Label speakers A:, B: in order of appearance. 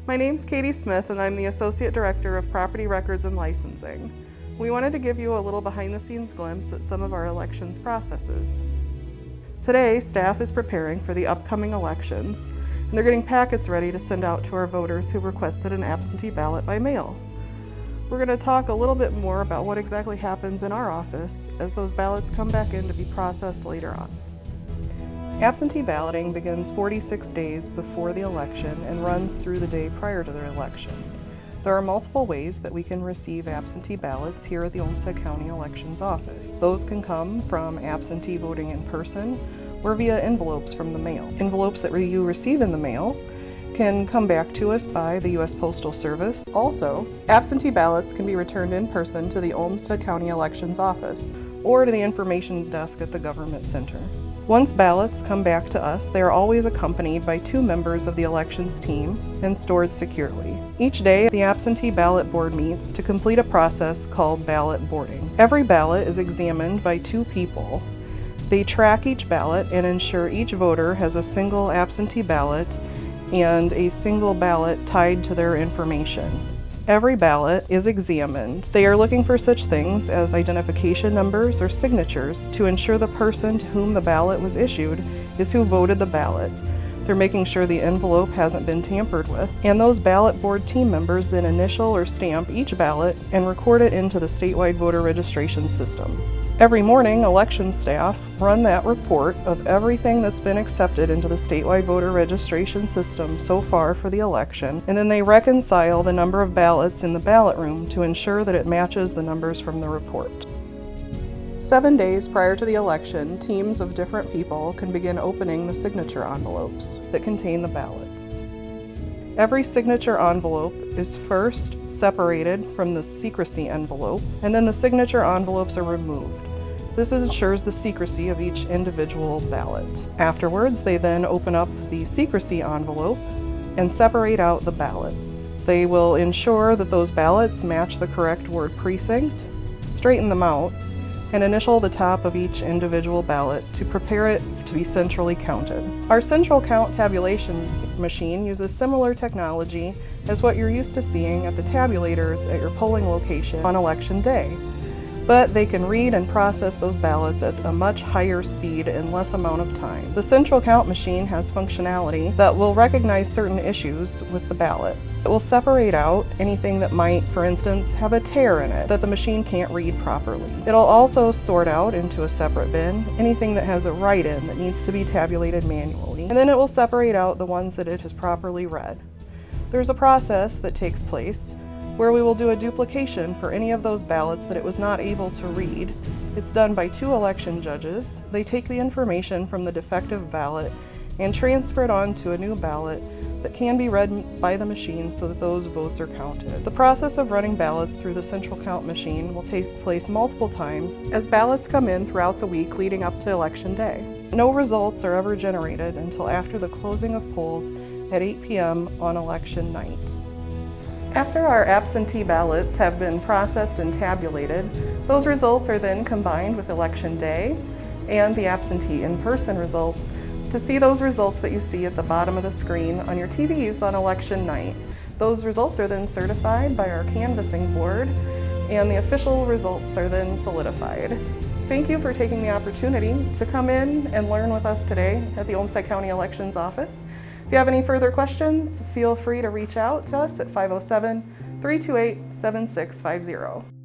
A: My name's Katie Smith and I'm the Associate Director of Property Records and Licensing. We wanted to give you a little behind-the-scenes glimpse at some of our elections processes. Today, staff is preparing for the upcoming elections, and they're getting packets ready to send out to our voters who requested an absentee ballot by mail. We're going to talk a little bit more about what exactly happens in our office as those ballots come back in to be processed later on. Absentee balloting begins 46 days before the election and runs through the day prior to the election. There are multiple ways that we can receive absentee ballots here at the Olmsted County Elections Office. Those can come from absentee voting in person or via envelopes from the mail. Envelopes that you receive in the mail can come back to us by the U.S. Postal Service. Also, absentee ballots can be returned in person to the Olmsted County Elections Office or to the information desk at the Government Center. Once ballots come back to us, they are always accompanied by 2 members of the elections team and stored securely. Each day, the Absentee Ballot Board meets to complete a process called Ballot Boarding. Every ballot is examined by 2 people. They track each ballot and ensure each voter has a single absentee ballot and a single ballot tied to their information. Every ballot is examined. They are looking for such things as identification numbers or signatures to ensure the person to whom the ballot was issued is who voted the ballot. They're making sure the envelope hasn't been tampered with. And those ballot board team members then initial or stamp each ballot and record it into the statewide voter registration system. Every morning, election staff run that report of everything that's been accepted into the statewide voter registration system so far for the election, and then they reconcile the number of ballots in the ballot room to ensure that it matches the numbers from the report. 7 days prior to the election, teams of different people can begin opening the signature envelopes that contain the ballots. Every signature envelope is first separated from the secrecy envelope, and then the signature envelopes are removed. This ensures the secrecy of each individual ballot. Afterwards, they then open up the secrecy envelope and separate out the ballots. They will ensure that those ballots match the correct word precinct, straighten them out, and initial the top of each individual ballot to prepare it to be centrally counted. Our central count tabulation machine uses similar technology as what you're used to seeing at the tabulators at your polling location on election day, but they can read and process those ballots at a much higher speed in less amount of time. The central count machine has functionality that will recognize certain issues with the ballots. It will separate out anything that might, for instance, have a tear in it that the machine can't read properly. It'll also sort out into a separate bin anything that has a write-in that needs to be tabulated manually, and then it will separate out the ones that it has properly read. There's a process that takes place where we will do a duplication for any of those ballots that it was not able to read. It's done by 2 election judges. They take the information from the defective ballot and transfer it onto a new ballot that can be read by the machine so that those votes are counted. The process of running ballots through the central count machine will take place multiple times as ballots come in throughout the week leading up to election day. No results are ever generated until after the closing of polls at 8 p.m. on election night. After our absentee ballots have been processed and tabulated, those results are then combined with election day and the absentee in-person results to see those results that you see at the bottom of the screen on your TVs on election night. Those results are then certified by our canvassing board and the official results are then solidified. Thank you for taking the opportunity to come in and learn with us today at the Olmsted County Elections Office. If you have any further questions, feel free to reach out to us at 507-328-7650.